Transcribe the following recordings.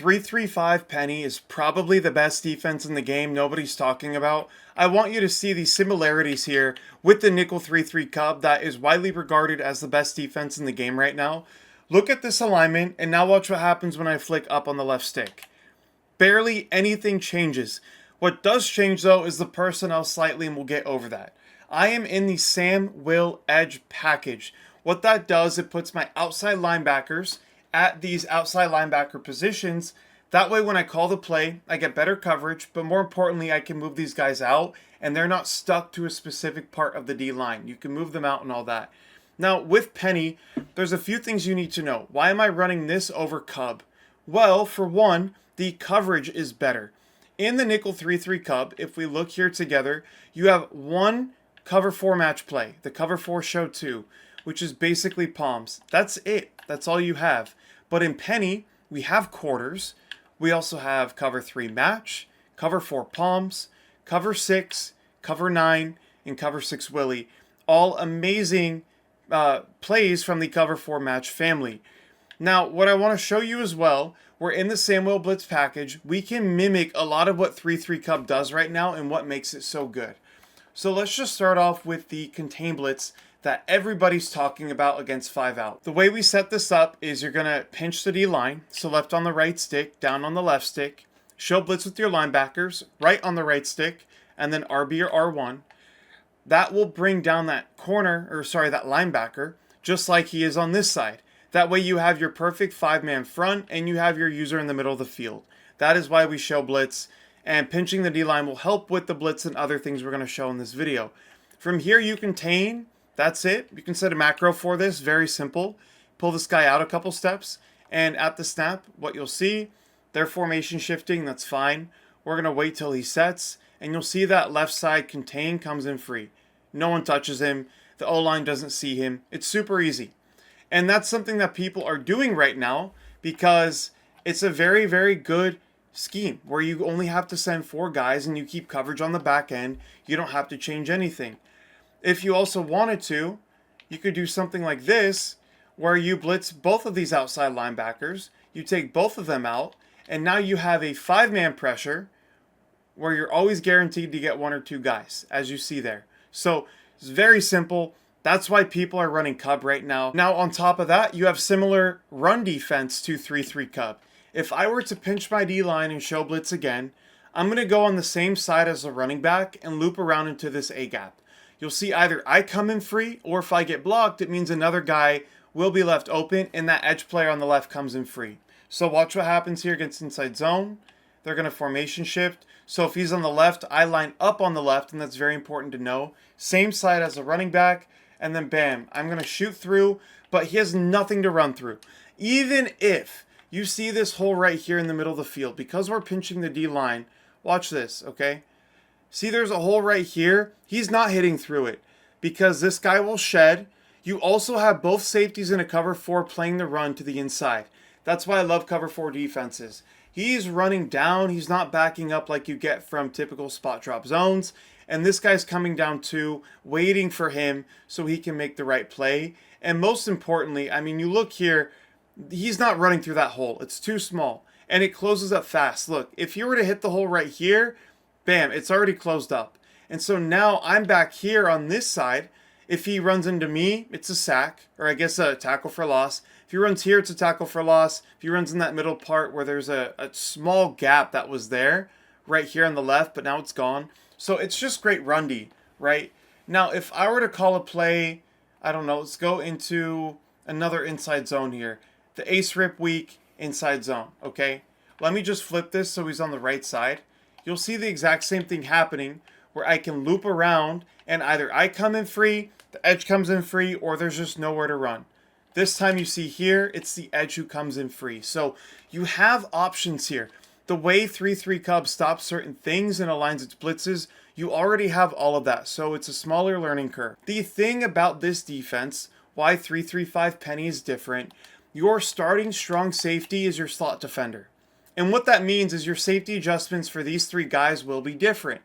3-3-5 Penny is probably the best defense in the game nobody's talking about. I want you to see the similarities here with the nickel 3-3 Cub that is widely regarded as the best defense in the game right now. Look at this alignment and now watch what happens when I flick up on the left stick. Barely anything changes. What does change though is the personnel slightly, and we'll get over that. I am in the Sam Will Edge package. What that does, it puts my outside linebackers at these outside linebacker positions. That way when I call the play, I get better coverage, but more importantly, I can move these guys out and they're not stuck to a specific part of the D-line. You can move them out and all that. Now with Penny, there's a few things you need to know. Why am I running this over Cub? Well, for one, the coverage is better. In the nickel 3-3 Cub, if we look here together, you have one cover 4 match play, the cover 4 show 2, which is basically palms. That's it. That's all you have. But in Penny, we have quarters. We also have cover 3 match, cover 4 palms, cover 6, cover 9, and cover 6 Willie. All amazing plays from the cover 4 match family. Now, what I want to show you as well, we're in the Samuel Blitz package. We can mimic a lot of what 3-3 Cub does right now and what makes it so good. So let's just start off with the contain blitz that everybody's talking about against 5 out. The way we set this up is you're going to pinch the D line, so left on the right stick, down on the left stick, show blitz with your linebackers, right on the right stick, and then RB or R1. That will bring down that that linebacker, just like he is on this side. That way you have your perfect 5-man front and you have your user in the middle of the field. That is why we show blitz, and pinching the D line will help with the blitz and other things we're going to show in this video. From here you contain. That's it. You can set a macro for this. Very simple. Pull this guy out a couple steps. And at the snap, what you'll see, they're formation shifting. That's fine. We're going to wait till he sets. And you'll see that left side contain comes in free. No one touches him. The O-line doesn't see him. It's super easy. And that's something that people are doing right now because it's a very, very good scheme where you only have to send 4 guys and you keep coverage on the back end. You don't have to change anything. If you also wanted to, you could do something like this, where you blitz both of these outside linebackers, you take both of them out, and now you have a 5-man pressure where you're always guaranteed to get 1 or 2 guys, as you see there. So it's very simple. That's why people are running Cub right now. Now on top of that, you have similar run defense to 3-3 Cub. If I were to pinch my D-line and show blitz again, I'm going to go on the same side as the running back and loop around into this A-gap. You'll see either I come in free, or if I get blocked, it means another guy will be left open, and that edge player on the left comes in free. So watch what happens here against inside zone. They're going to formation shift. So if he's on the left, I line up on the left, and that's very important to know. Same side as the running back, and then bam, I'm going to shoot through, but he has nothing to run through. Even if you see this hole right here in the middle of the field, because we're pinching the D-line, watch this, okay? See, there's a hole right here. He's not hitting through it because this guy will shed. You also have both safeties in a cover 4 playing the run to the inside. That's why I love cover 4 defenses. He's running down. He's not backing up like you get from typical spot drop zones. And this guy's coming down too, waiting for him so he can make the right play. And most importantly, I mean, you look here, he's not running through that hole. It's too small. And it closes up fast. Look, if you were to hit the hole right here, bam, it's already closed up. And so now I'm back here on this side. If he runs into me, it's a sack, or I guess a tackle for loss. If he runs here, it's a tackle for loss. If he runs in that middle part where there's a small gap that was there, right here on the left, but now it's gone. So it's just great run D, right? Now, if I were to call a play, I don't know, let's go into another inside zone here. The ace rip weak inside zone, okay? Let me just flip this so he's on the right side. You'll see the exact same thing happening where I can loop around and either I come in free, the edge comes in free, or there's just nowhere to run. This time you see here, it's the edge who comes in free. So you have options here. The way 3-3 Cub stops certain things and aligns its blitzes, you already have all of that. So it's a smaller learning curve. The thing about this defense, why 3-3-5 Penny is different, your starting strong safety is your slot defender. And what that means is your safety adjustments for these 3 guys will be different.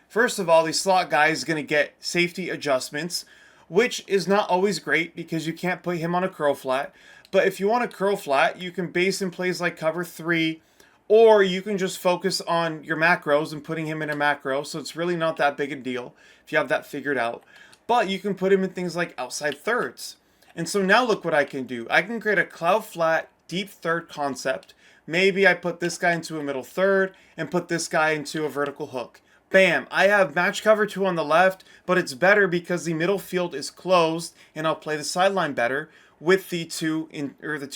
First of all, the slot guy is going to get safety adjustments, which is not always great because you can't put him on a curl flat. But if you want a curl flat, you can base in plays like cover 3 Or you can just focus on your macros and putting him in a macro, so it's really not that big a deal if you have that figured out. But you can put him in things like outside thirds. And so now look what I can do. I can create a cloud flat deep third concept. Maybe I put this guy into a middle third and put this guy into a vertical hook. Bam, I have match cover 2 on the left, but it's better because the middle field is closed and I'll play the sideline better with the two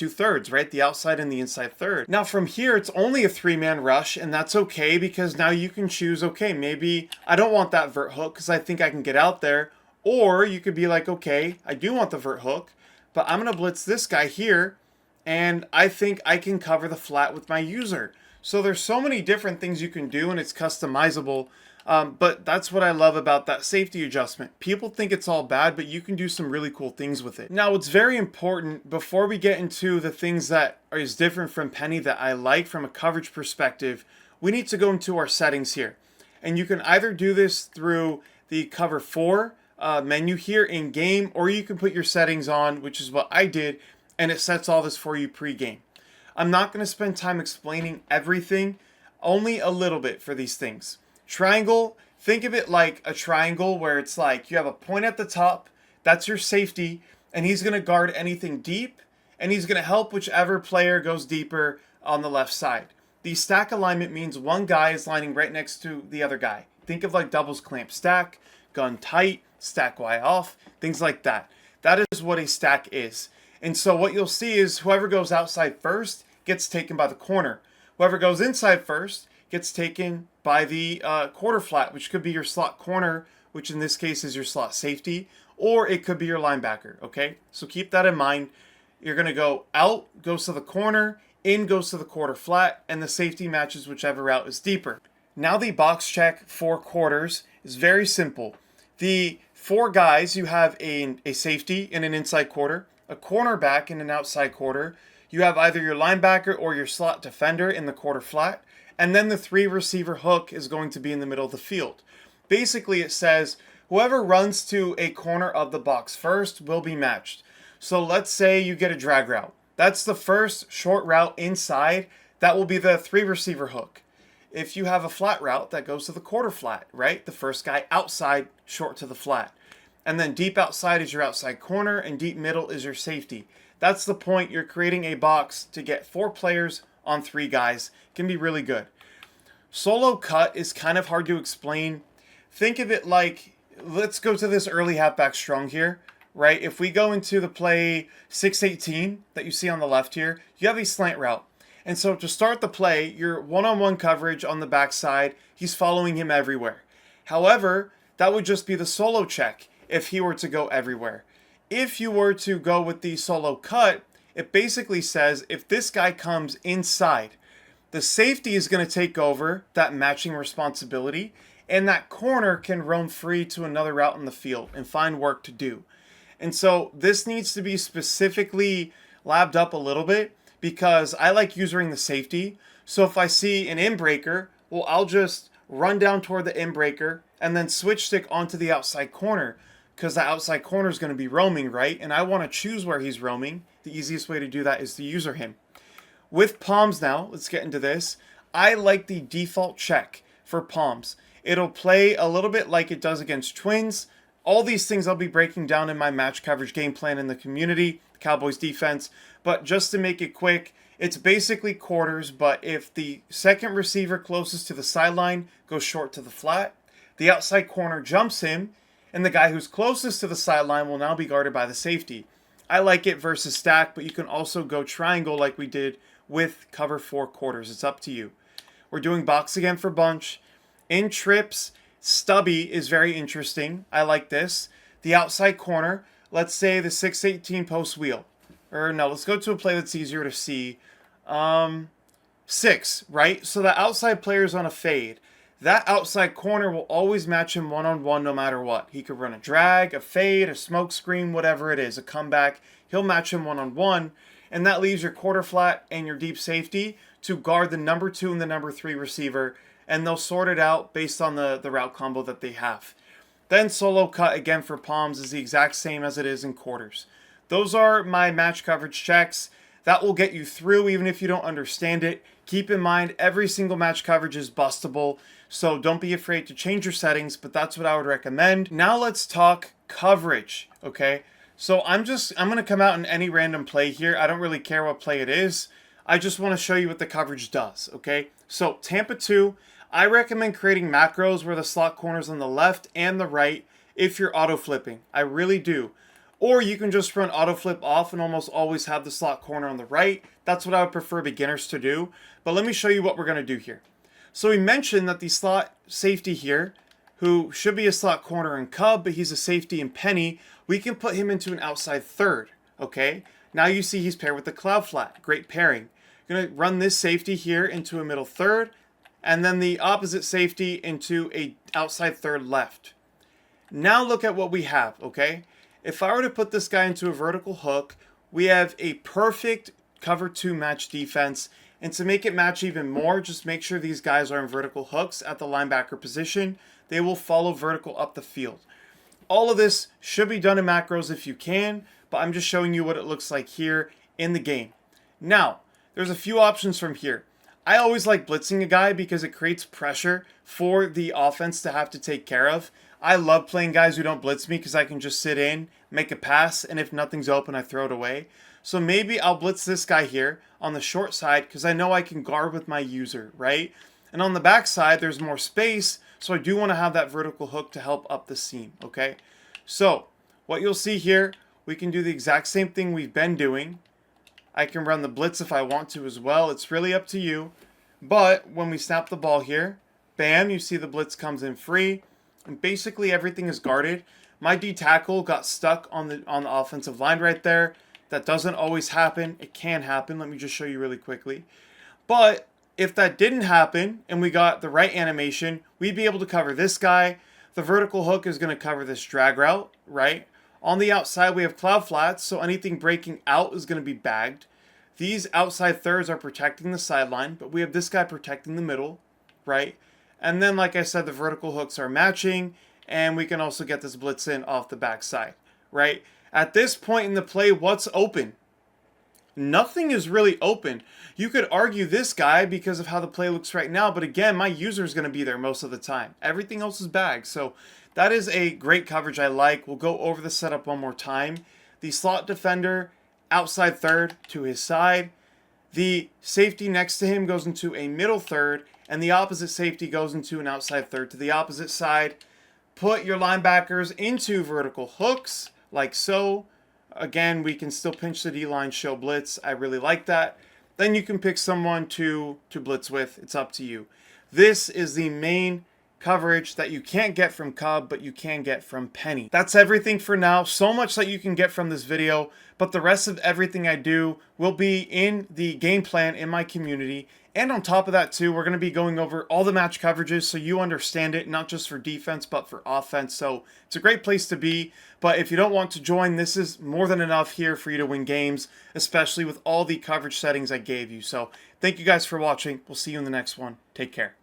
thirds, right? The outside and the inside third. Now from here, it's only a 3-man rush, and that's okay because now you can choose, okay, maybe I don't want that vert hook because I think I can get out there. Or you could be like, okay, I do want the vert hook, but I'm going to blitz this guy here, and I think I can cover the flat with my user. So there's so many different things you can do, and it's customizable. But that's what I love about that safety adjustment. People think it's all bad, but you can do some really cool things with it. Now, it's very important, before we get into the things that is different from Penny that I like from a coverage perspective, we need to go into our settings here. And you can either do this through the cover 4 menu here in game, or you can put your settings on, which is what I did, and it sets all this for you pre-game. I'm not going to spend time explaining everything, only a little bit for these things. Triangle, think of it like a triangle where it's like you have a point at the top, that's your safety, and he's going to guard anything deep, and he's going to help whichever player goes deeper on the left side. The stack alignment means one guy is lining right next to the other guy. Think of like doubles clamp stack, gun tight, stack Y off, things like that. That is what a stack is. And so what you'll see is whoever goes outside first gets taken by the corner. Whoever goes inside first gets taken by the quarter flat, which could be your slot corner, which in this case is your slot safety, or it could be your linebacker, okay? So keep that in mind. You're going to go out, goes to the corner, in goes to the quarter flat, and the safety matches whichever route is deeper. Now the box check for quarters is very simple. The 4 guys, you have a safety in an inside quarter, a cornerback in an outside quarter, you have either your linebacker or your slot defender in the quarter flat, and then the 3 receiver hook is going to be in the middle of the field. Basically, it says whoever runs to a corner of the box first will be matched. So let's say you get a drag route. That's the first short route inside. That will be the 3 receiver hook. If you have a flat route, that goes to the quarter flat, right? The first guy outside, short to the flat. And then deep outside is your outside corner, and deep middle is your safety. That's the point. You're creating a box to get 4 players on 3 guys. Can be really good. Solo cut is kind of hard to explain. Think of it like, let's go to this early halfback strong here, right? If we go into the play 618 that you see on the left here, you have a slant route. And so to start the play, your one-on-one coverage on the backside, he's following him everywhere. However, that would just be the solo check if he were to go everywhere. If you were to go with the solo cut, it basically says if this guy comes inside, the safety is going to take over that matching responsibility, and that corner can roam free to another route in the field and find work to do. And so this needs to be specifically labbed up a little bit because I like using the safety. So if I see an in-breaker, well, I'll just run down toward the in-breaker and then switch stick onto the outside corner because the outside corner is going to be roaming, right? And I want to choose where he's roaming. The easiest way to do that is to user him. With palms now, let's get into this. I like the default check for palms. It'll play a little bit like it does against twins. All these things I'll be breaking down in my match coverage game plan in the community, Cowboys defense. But just to make it quick, it's basically quarters, but if the second receiver closest to the sideline goes short to the flat, the outside corner jumps him, and the guy who's closest to the sideline will now be guarded by the safety. I like it versus stack, but you can also go triangle like we did with cover 4 quarters. It's up to you. We're doing box again for bunch. In trips, stubby is very interesting. I like this. The outside corner, let's say the 618 post wheel. Or no, let's go to a play that's easier to see. 6, right? So the outside player is on a fade. That outside corner will always match him one-on-one no matter what. He could run a drag, a fade, a smoke screen, whatever it is, a comeback. He'll match him one-on-one. And that leaves your quarter flat and your deep safety to guard the number 2 and the number 3 receiver. And they'll sort it out based on the route combo that they have. Then solo cut again for palms is the exact same as it is in quarters. Those are my match coverage checks. That will get you through even if you don't understand it. Keep in mind, every single match coverage is bustable, so don't be afraid to change your settings, but that's what I would recommend. Now let's talk coverage, okay? So I'm going to come out in any random play here. I don't really care what play it is. I just want to show you what the coverage does, okay? So Tampa 2, I recommend creating macros where the slot corner's on the left and the right if you're auto flipping. I really do. Or you can just run auto flip off and almost always have the slot corner on the right. That's what I would prefer beginners to do. But let me show you what we're going to do here. So we mentioned that the slot safety here, who should be a slot corner in Cub, but he's a safety in Penny, we can put him into an outside third, okay? Now you see he's paired with the cloud flat. Great pairing. Going to run this safety here into a middle third, and then the opposite safety into a outside third left. Now look at what we have, okay? If I were to put this guy into a vertical hook, we have a perfect cover 2 match defense. And to make it match even more, just make sure these guys are in vertical hooks at the linebacker position. They will follow vertical up the field. All of this should be done in macros if you can, but I'm just showing you what it looks like here in the game. Now, there's a few options from here. I always like blitzing a guy because it creates pressure for the offense to have to take care of. I love playing guys who don't blitz me because I can just sit in, make a pass, and if nothing's open, I throw it away. So maybe I'll blitz this guy here on the short side because I know I can guard with my user, right? And on the back side, there's more space, so I do want to have that vertical hook to help up the seam, okay? So what you'll see here, we can do the exact same thing we've been doing. I can run the blitz if I want to as well. It's really up to you. But when we snap the ball here, bam, you see the blitz comes in free. And basically everything is guarded. My D tackle got stuck on the offensive line right there. That doesn't always happen. It can happen. Let me just show you really quickly. But if that didn't happen and we got the right animation, we'd be able to cover this guy. The vertical hook is going to cover this drag route, right? On the outside, we have cloud flats, so anything breaking out is going to be bagged. These outside thirds are protecting the sideline, but we have this guy protecting the middle, right? And then, like I said, the vertical hooks are matching, and we can also get this blitz in off the backside, right? At this point in the play, what's open? Nothing is really open. You could argue this guy because of how the play looks right now, but again, my user is going to be there most of the time. Everything else is bagged, so that is a great coverage I like. We'll go over the setup one more time. The slot defender, outside third to his side. The safety next to him goes into a middle third, and the opposite safety goes into an outside third to the opposite side. Put your linebackers into vertical hooks, like so. Again, we can still pinch the D-line, show blitz. I really like that. Then you can pick someone to blitz with. It's up to you. This is the main coverage that you can't get from Cub, but you can get from Penny. That's everything for now. So much that you can get from this video, but the rest of everything I do will be in the game plan in my community. And on top of that too, we're going to be going over all the match coverages so you understand it, not just for defense, but for offense. So it's a great place to be. But if you don't want to join, this is more than enough here for you to win games, especially with all the coverage settings I gave you. So thank you guys for watching. We'll see you in the next one. Take care.